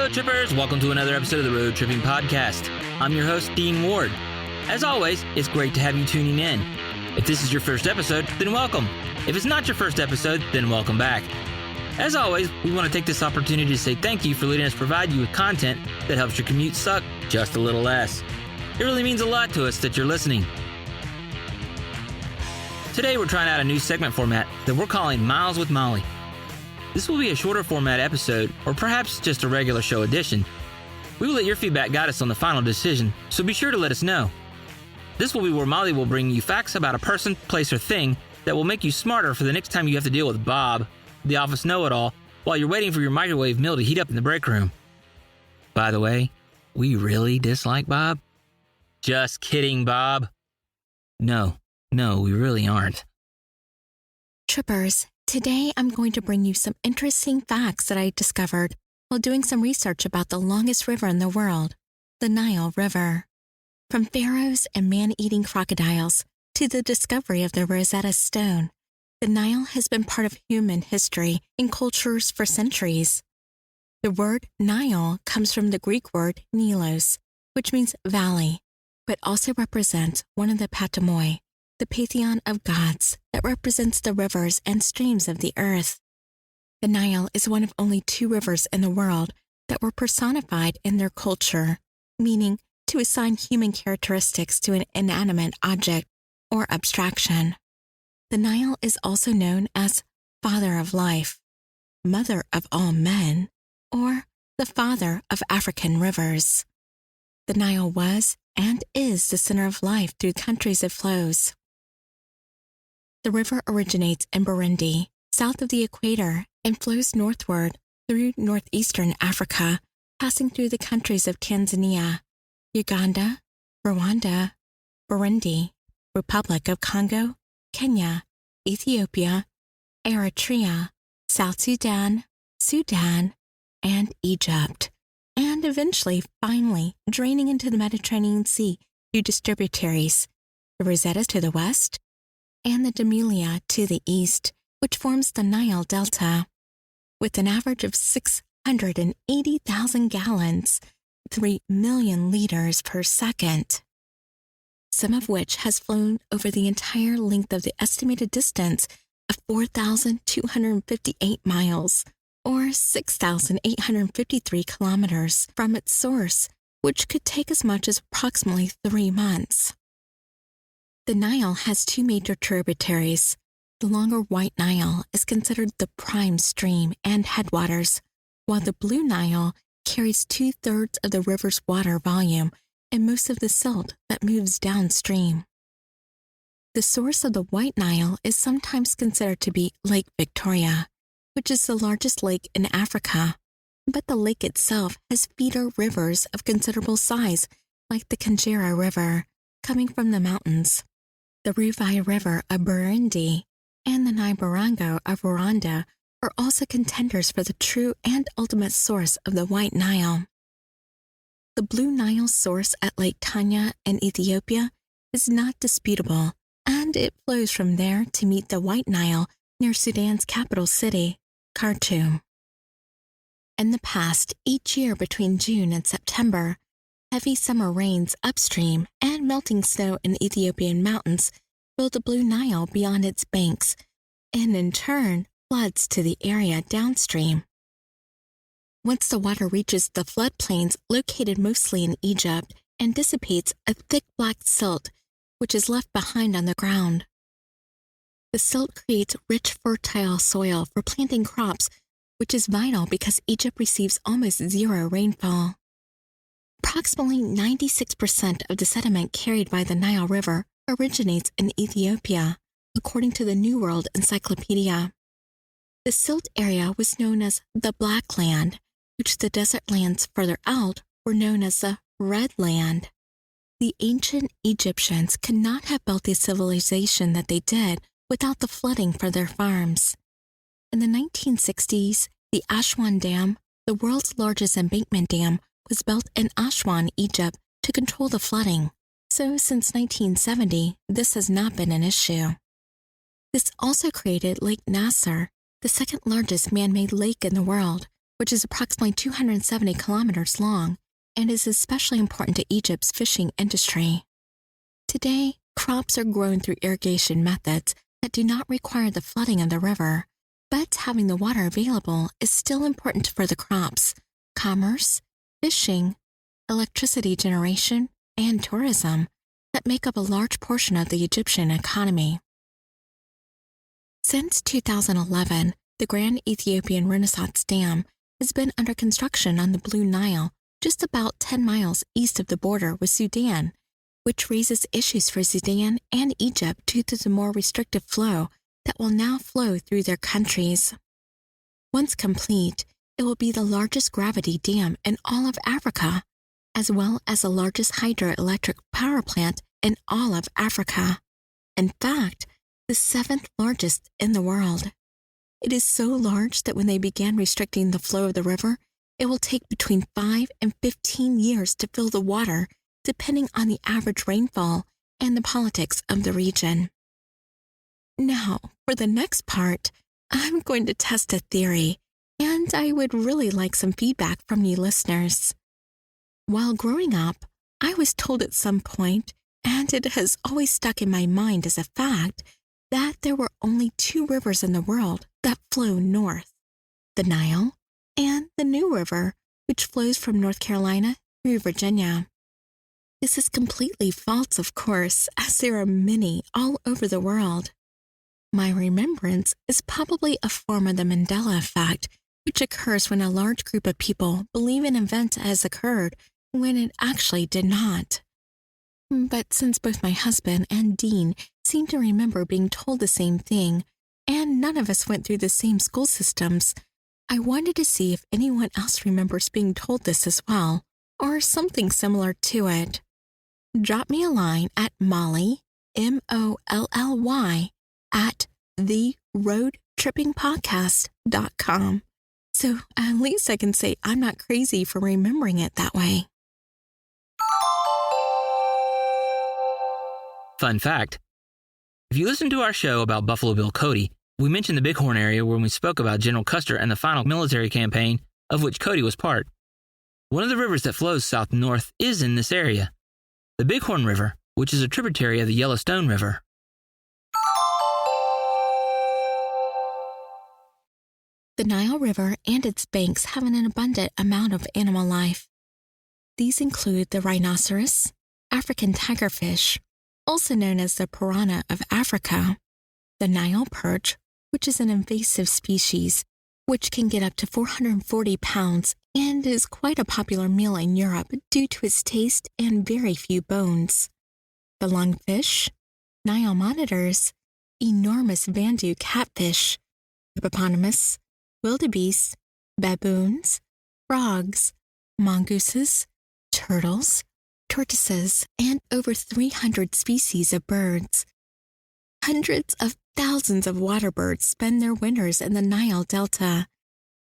road trippers, welcome to another episode of the Road Tripping Podcast. I'm your host, Dean Ward. As always, it's great to have you tuning in. If this is your first episode, then welcome. If it's not your first episode, then welcome back. As always, we want to take this opportunity to say thank you for letting us provide you with content that helps your commute suck just a little less. It really means a lot to us that you're listening. Today we're trying out a new segment format that we're calling Miles with Molly. This will be a shorter format episode, or perhaps just a regular show edition. We will let your feedback guide us on the final decision, so be sure to let us know. This will be where Molly will bring you facts about a person, place, or thing that will make you smarter for the next time you have to deal with Bob, the office know-it-all, while you're waiting for your microwave meal to heat up in the break room. By the way, we really dislike Bob? Just kidding, Bob. No, we really aren't. Trippers, today I'm going to bring you some interesting facts that I discovered while doing some research about the longest river in the world, the Nile River. From pharaohs and man-eating crocodiles to the discovery of the Rosetta Stone, the Nile has been part of human history and cultures for centuries. The word Nile comes from the Greek word Nilos, which means valley, but also represents one of the patamoi, the pantheon of gods that represents the rivers and streams of the earth. The Nile is one of only 2 rivers in the world that were personified in their culture, meaning to assign human characteristics to an inanimate object or abstraction. The Nile is also known as Father of Life, Mother of all men, or the Father of African rivers. The Nile was and is the center of life through countries it flows. The river originates in Burundi, south of the equator, and flows northward through northeastern Africa, passing through the countries of Tanzania, Uganda, Rwanda, Burundi, Republic of Congo, Kenya, Ethiopia, Eritrea, South Sudan, and Egypt, and eventually, finally, draining into the Mediterranean Sea through distributaries, the Rosetta to the west, and the Damelia to the east, which forms the Nile Delta, with an average of 680,000 gallons, 3 million liters per second, some of which has flown over the entire length of the estimated distance of 4,258 miles, or 6,853 kilometers from its source, which could take as much as approximately 3 months. The Nile has 2 major tributaries. The longer White Nile is considered the prime stream and headwaters, while the Blue Nile carries 2/3 of the river's water volume and most of the silt that moves downstream. The source of the White Nile is sometimes considered to be Lake Victoria, which is the largest lake in Africa, but the lake itself has feeder rivers of considerable size, like the Kagera River, coming from the mountains, the Ruvai River of Burundi, and the Nyabarongo of Rwanda are also contenders for the true and ultimate source of the White Nile. The Blue Nile source at Lake Tanya in Ethiopia is not disputable, and it flows from there to meet the White Nile near Sudan's capital city, Khartoum. In the past, each year between June and September, heavy summer rains upstream and melting snow in Ethiopian mountains fill the Blue Nile beyond its banks, and in turn, floods to the area downstream. Once the water reaches the floodplains located mostly in Egypt and dissipates a thick black silt, which is left behind on the ground. The silt creates rich, fertile soil for planting crops, which is vital because Egypt receives almost 0 rainfall. Approximately 96% of the sediment carried by the Nile River originates in Ethiopia, according to the New World Encyclopedia. The silt area was known as the Black Land, which the desert lands further out were known as the Red Land. The ancient Egyptians could not have built the civilization that they did without the flooding for their farms. In the 1960s, the Aswan Dam, the world's largest embankment dam, was built in Aswan, Egypt, to control the flooding. So since 1970, this has not been an issue. This also created Lake Nasser, the second largest man-made lake in the world, which is approximately 270 kilometers long and is especially important to Egypt's fishing industry. Today, crops are grown through irrigation methods that do not require the flooding of the river, but having the water available is still important for the crops, commerce, fishing, electricity generation, and tourism that make up a large portion of the Egyptian economy. Since 2011, the Grand Ethiopian Renaissance Dam has been under construction on the Blue Nile, just about 10 miles east of the border with Sudan, which raises issues for Sudan and Egypt due to the more restrictive flow that will now flow through their countries. Once complete, it will be the largest gravity dam in all of Africa, as well as the largest hydroelectric power plant in all of Africa. In fact, the 7th largest in the world. It is so large that when they began restricting the flow of the river, it will take between 5 and 15 years to fill the water, depending on the average rainfall and the politics of the region. Now, for the next part, I'm going to test a theory, and I would really like some feedback from you listeners. While growing up, I was told at some point, and it has always stuck in my mind as a fact, that there were only 2 rivers in the world that flow north, the Nile and the New River, which flows from North Carolina through Virginia. This is completely false, of course, as there are many all over the world. My remembrance is probably a form of the Mandela effect, which occurs when a large group of people believe an event has occurred when it actually did not. But since both my husband and Dean seem to remember being told the same thing, and none of us went through the same school systems, I wanted to see if anyone else remembers being told this as well, or something similar to it. Drop me a line at Molly, Molly, at theroadtrippingpodcast.com. So at least I can say I'm not crazy for remembering it that way. Fun fact: if you listen to our show about Buffalo Bill Cody, we mentioned the Bighorn area when we spoke about General Custer and the final military campaign of which Cody was part. One of the rivers that flows south and north is in this area, the Bighorn River, which is a tributary of the Yellowstone River. The Nile River and its banks have an abundant amount of animal life. These include the rhinoceros, African tigerfish, also known as the piranha of Africa, the Nile perch, which is an invasive species, which can get up to 440 pounds and is quite a popular meal in Europe due to its taste and very few bones, the lungfish, Nile monitors, enormous Vandu catfish, hippopotamus, wildebeest, baboons, frogs, mongooses, turtles, tortoises, and over 300 species of birds. Hundreds of thousands of water birds spend their winters in the Nile Delta.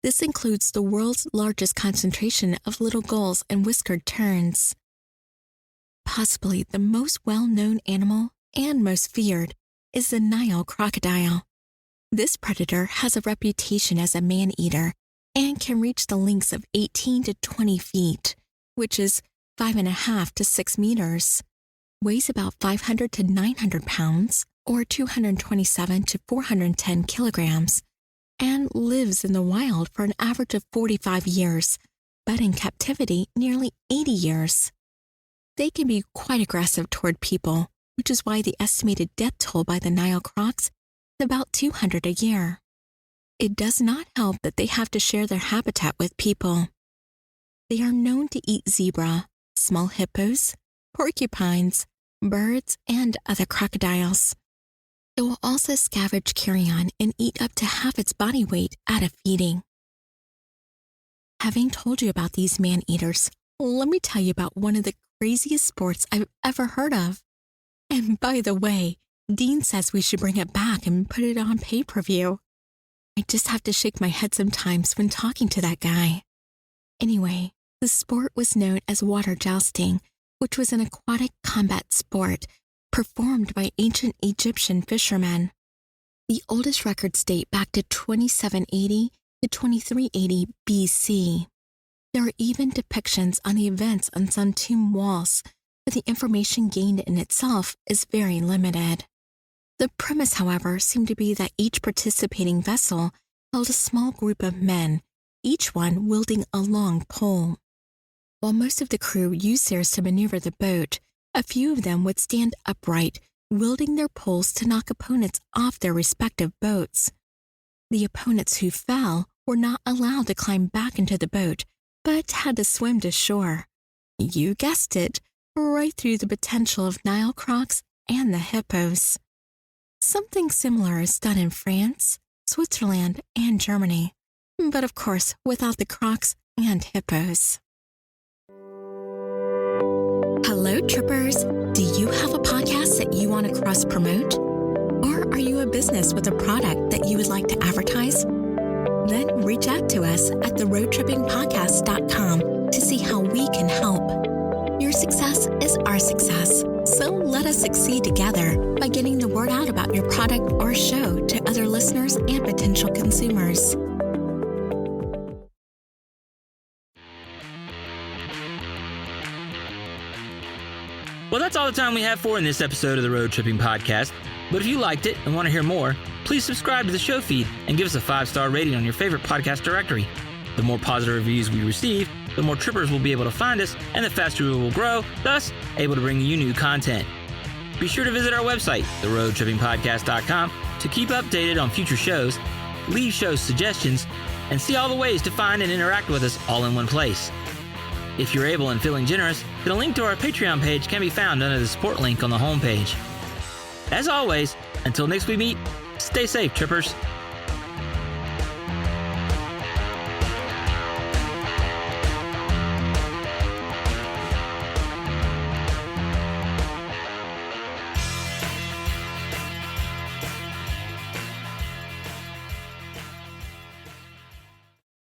This includes the world's largest concentration of little gulls and whiskered terns. Possibly the most well-known animal and most feared is the Nile crocodile. This predator has a reputation as a man-eater and can reach the lengths of 18 to 20 feet, which is 5.5 to 6 meters, weighs about 500 to 900 pounds, or 227 to 410 kilograms, and lives in the wild for an average of 45 years, but in captivity nearly 80 years. They can be quite aggressive toward people, which is why the estimated death toll by the Nile crocs is about 200 a year. It does not help that they have to share their habitat with people. They are known to eat zebra, small hippos, porcupines, birds, and other crocodiles. It will also scavenge carrion and eat up to half its body weight at a feeding. Having told you about these man-eaters, let me tell you about one of the craziest sports I've ever heard of. And by the way, Dean says we should bring it back and put it on pay-per-view. I just have to shake my head sometimes when talking to that guy. Anyway, the sport was known as water jousting, which was an aquatic combat sport performed by ancient Egyptian fishermen. The oldest records date back to 2780 to 2380 BC. There are even depictions on the events on some tomb walls, but the information gained in itself is very limited. The premise, however, seemed to be that each participating vessel held a small group of men, each one wielding a long pole. While most of the crew used theirs to maneuver the boat, a few of them would stand upright, wielding their poles to knock opponents off their respective boats. The opponents who fell were not allowed to climb back into the boat, but had to swim to shore. You guessed it, right through the potential of Nile crocs and the hippos. Something similar is done in France, Switzerland, and Germany, but of course without the crocs and hippos. Hello, trippers! Do you have a podcast that you want to cross-promote? Or are you a business with a product that you would like to advertise? Then reach out to us at theroadtrippingpodcast.com to see how we can help. Your success is our success, so let us succeed together by getting the word out about your product or show to other listeners and potential consumers. Well, that's all the time we have for in this episode of the Road Tripping Podcast. But if you liked it and want to hear more, please subscribe to the show feed and give us a 5-star rating on your favorite podcast directory. The more positive reviews we receive, the more trippers will be able to find us, and the faster we will grow, thus able to bring you new content. Be sure to visit our website, theroadtrippingpodcast.com, to keep updated on future shows, leave show suggestions, and see all the ways to find and interact with us all in one place. If you're able and feeling generous, then a link to our Patreon page can be found under the support link on the homepage. As always, until next we meet, stay safe, trippers.